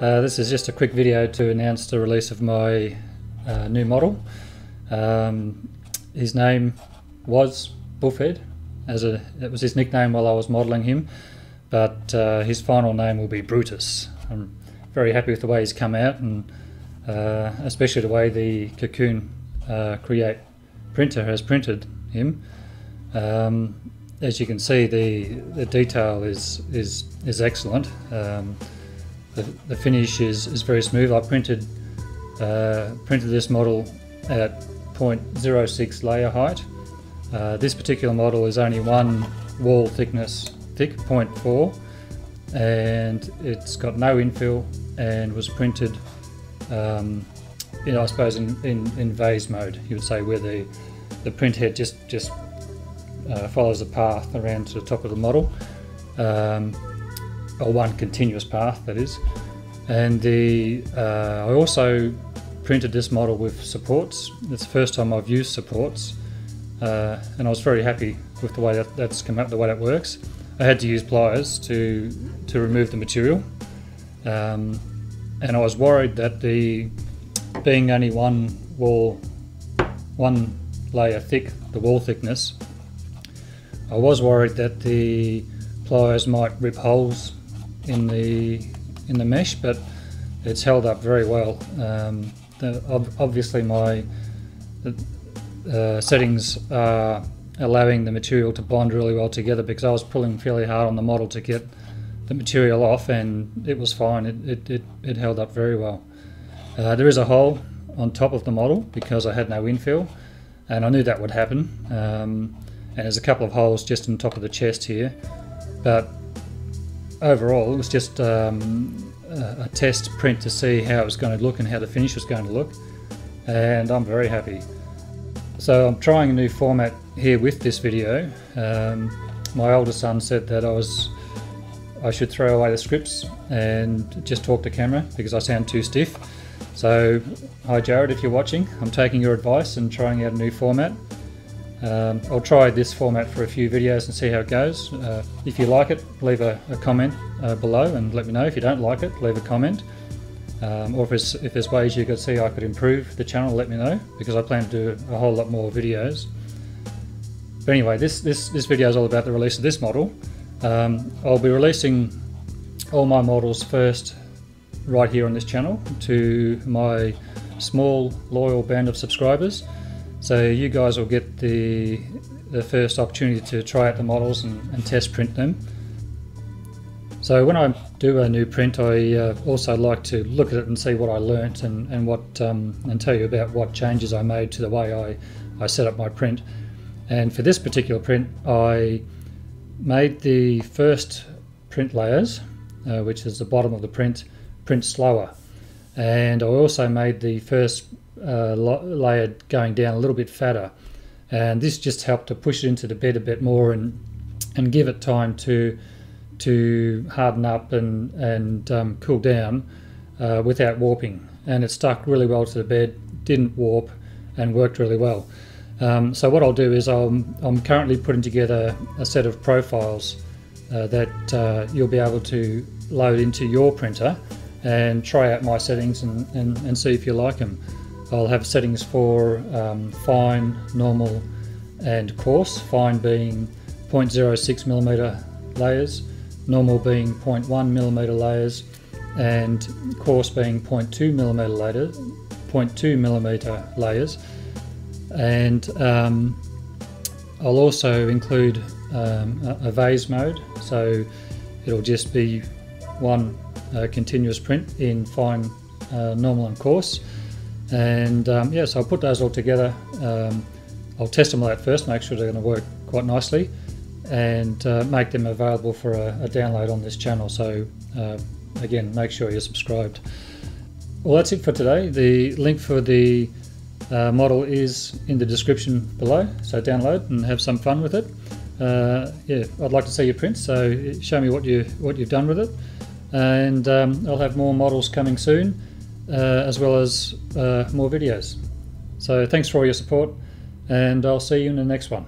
This is just a quick video to announce the release of my new model. His name was Printhead, it was his nickname while I was modelling him, but his final name will be Brutus. I'm very happy with the way he's come out, and especially the way the Cocoon Create printer has printed him. As you can see, the detail is excellent. The finish is very smooth. I printed this model at 0.06 layer height. This particular model is only one wall thickness thick, 0.4, and it's got no infill and was printed I suppose in vase mode, you would say, where the printhead just follows a path around to the top of the model, or one continuous path, that is. And I also printed this model with supports. It's the first time I've used supports, and I was very happy with the way that's come out, the way that works. I had to use pliers to remove the material, and I was worried that being only one layer thick, the wall thickness, I was worried that the pliers might rip holes in the mesh, but it's held up very well. Obviously my settings are allowing the material to bond really well together, because I was pulling fairly hard on the model to get the material off, and it was fine. It held up very well. There is a hole on top of the model because I had no infill, and I knew that would happen. And there's a couple of holes just on top of the chest here, but overall it was just a test print to see how it was going to look and how the finish was going to look, and I'm very happy. So I'm trying a new format here with this video. My older son said that I should throw away the scripts and just talk to camera because I sound too stiff. So hi Jared, if you're watching, I'm taking your advice and trying out a new format. I'll try this format for a few videos and see how it goes. If you like it, leave a comment below and let me know. If you don't like it, leave a comment. Or if there's ways you could see I could improve the channel, let me know, because I plan to do a whole lot more videos. But anyway, this video is all about the release of this model. I'll be releasing all my models first right here on this channel to my small loyal band of subscribers. So you guys will get the first opportunity to try out the models and test print them. So when I do a new print, I also like to look at it and see what I learnt and tell you about what changes I made to the way I set up my print. And for this particular print, I made the first print layers, which is the bottom of the print slower. And I also made the first layer going down a little bit fatter, and this just helped to push it into the bed a bit more and give it time to harden up and cool down without warping. And it stuck really well to the bed, didn't warp, and worked really well. So what I'll do is I'm currently putting together a set of profiles that you'll be able to load into your printer and try out my settings and see if you like them. I'll have settings for fine, normal and coarse, fine being 0.06mm layers, normal being 0.1mm layers, and coarse being 0.2mm layers. And I'll also include a vase mode, so it'll just be one continuous print in fine, normal and coarse. And yeah, so I'll put those all together. I'll test them all out first, make sure they're going to work quite nicely, and make them available for a download on this channel. So again, make sure you're subscribed. Well, that's it for today. The link for the model is in the description below, so download and have some fun with it. Yeah, I'd like to see your prints, so show me what you've done with it, and I'll have more models coming soon, as well as more videos. So thanks for all your support, and I'll see you in the next one.